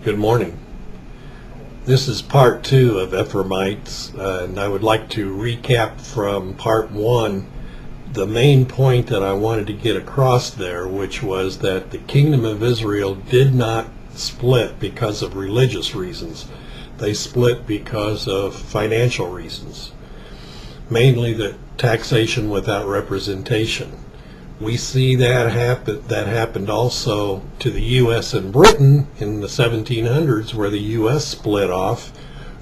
Good morning. This is part 2 of Ephraimites, and I would like to recap from part 1 the main point that I wanted to get across there, which was that the kingdom of Israel did not split because of religious reasons. They split because of financial reasons, mainly the taxation without representation. We see that happened also to the U.S. and Britain in the 1700s, where the U.S. split off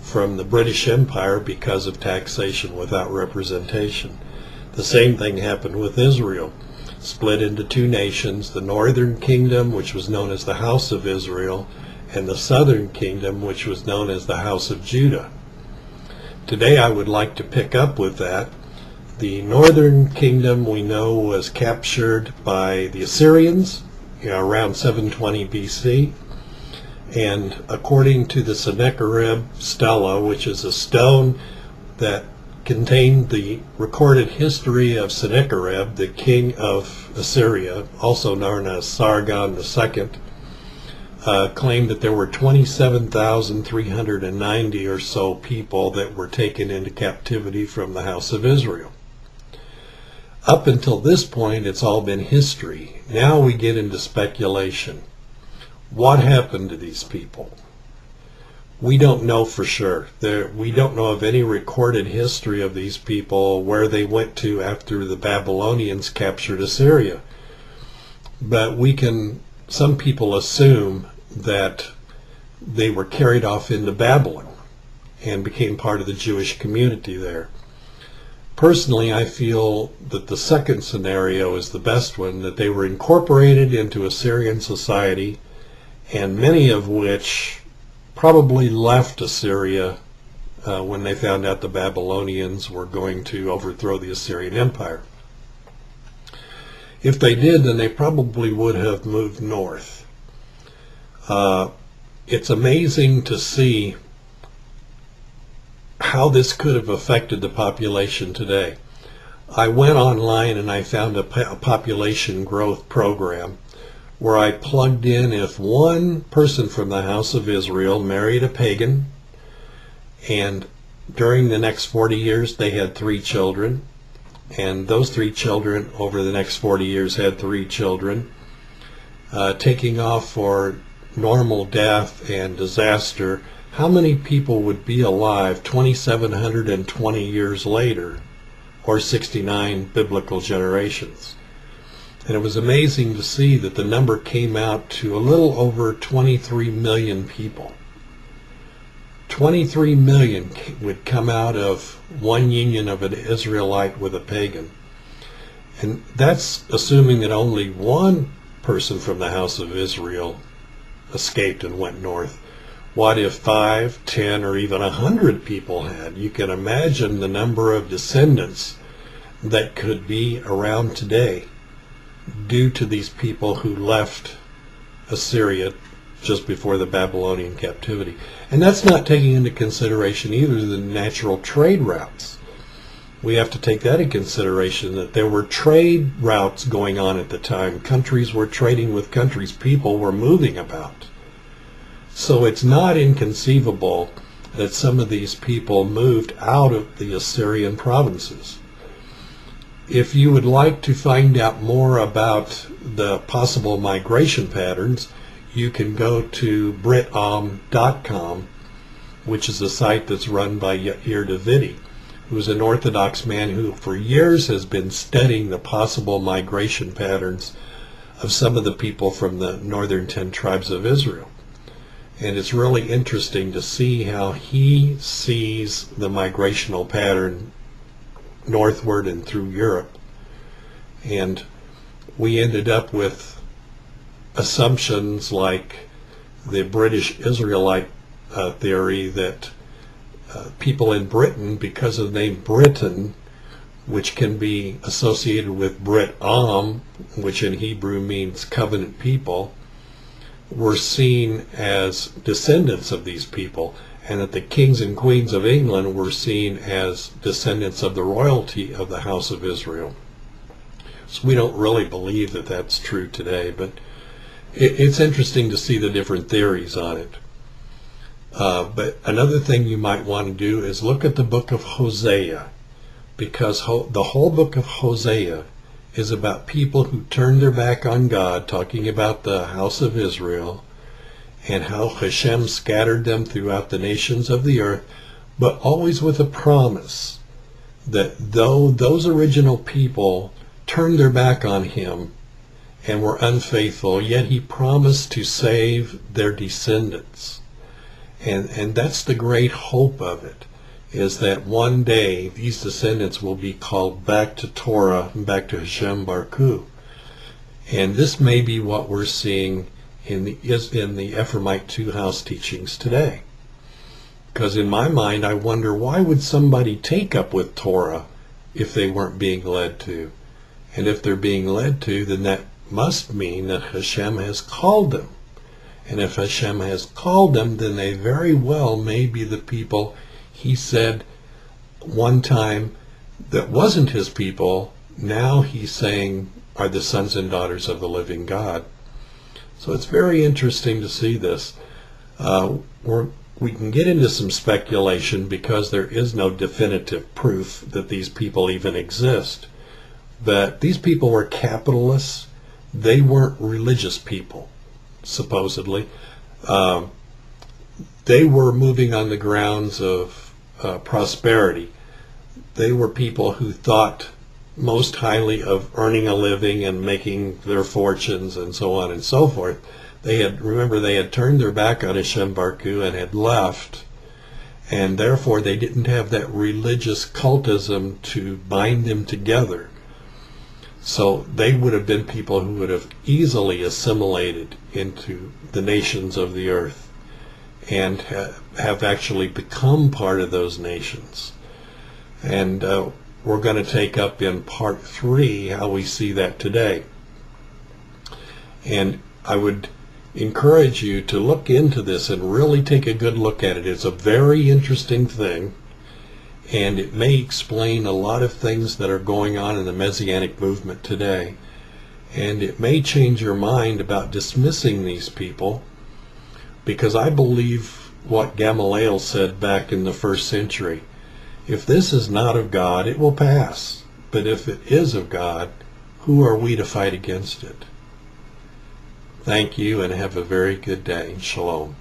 from the British Empire because of taxation without representation. The same thing happened with Israel, split into two nations, the northern kingdom, which was known as the House of Israel, and the southern kingdom, which was known as the House of Judah. Today I would like to pick up with that. The northern kingdom, we know, was captured by the Assyrians around 720 BC, and according to the Sennacherib stela, which is a stone that contained the recorded history of Sennacherib, the king of Assyria, also known as Sargon II, claimed that there were 27,390 or so people that were taken into captivity from the house of Israel. Up until this point, it's all been history. Now we get into speculation. What happened to these people? We don't know for sure. We don't know of any recorded history of these people, where they went to after the Babylonians captured Assyria. But some people assume that they were carried off into Babylon and became part of the Jewish community there. Personally, I feel that the second scenario is the best one, that they were incorporated into Assyrian society, and many of which probably left Assyria when they found out the Babylonians were going to overthrow the Assyrian Empire. If they did, then they probably would have moved north. It's amazing to see how this could have affected the population today. I went online and I found a population growth program where I plugged in if one person from the house of Israel married a pagan, and during the next 40 years they had 3 children, and those 3 children over the next 40 years had 3 children, taking off for normal death and disaster, how many people would be alive 2,720 years later, or 69 biblical generations? And it was amazing to see that the number came out to a little over 23 million people. 23 million would come out of one union of an Israelite with a pagan. And that's assuming that only one person from the house of Israel escaped and went north. What if 5, 10, or even 100 people had? You can imagine the number of descendants that could be around today due to these people who left Assyria just before the Babylonian captivity. And that's not taking into consideration either the natural trade routes. We have to take that into consideration, that there were trade routes going on at the time. Countries were trading with countries. People were moving about. So it's not inconceivable that some of these people moved out of the Assyrian provinces. If you would like to find out more about the possible migration patterns, you can go to britom.com, which is a site that's run by Yair Davidi, who's an Orthodox man who for years has been studying the possible migration patterns of some of the people from the northern 10 tribes of Israel. And it's really interesting to see how he sees the migrational pattern northward and through Europe. And we ended up with assumptions like the British Israelite theory that people in Britain, because of the name Britain, which can be associated with Brit-Am, which in Hebrew means covenant people, were seen as descendants of these people, and that the kings and queens of England were seen as descendants of the royalty of the house of Israel. So we don't really believe that that's true today, but it's interesting to see the different theories on it. But another thing you might want to do is look at the book of Hosea, because the whole book of Hosea is about people who turned their back on God, talking about the house of Israel, and how Hashem scattered them throughout the nations of the earth, but always with a promise that though those original people turned their back on him and were unfaithful, yet he promised to save their descendants. And that's the great hope of it, is that one day these descendants will be called back to Torah and back to Hashem Baruch. And this may be what we're seeing in the Ephraimite two-house teachings today. Because in my mind, I wonder, why would somebody take up with Torah if they weren't being led to? And if they're being led to, then that must mean that Hashem has called them. And if Hashem has called them, then they very well may be the people he said one time that wasn't his people. Now he's saying are the sons and daughters of the living God. So it's very interesting to see this. We can get into some speculation because there is no definitive proof that these people even exist. But these people were capitalists. They weren't religious people, supposedly. They were moving on the grounds of prosperity. They were people who thought most highly of earning a living and making their fortunes and so on and so forth. They had turned their back on Hashem Baruch and had left, and therefore they didn't have that religious cultism to bind them together. So they would have been people who would have easily assimilated into the nations of the earth and have actually become part of those nations. And we're going to take up in part 3 how we see that today. And I would encourage you to look into this and really take a good look at it. It's a very interesting thing, and it may explain a lot of things that are going on in the Messianic movement today. And it may change your mind about dismissing these people, because I believe what Gamaliel said back in the 1st century. If this is not of God, it will pass. But if it is of God, who are we to fight against it? Thank you, and have a very good day. Shalom.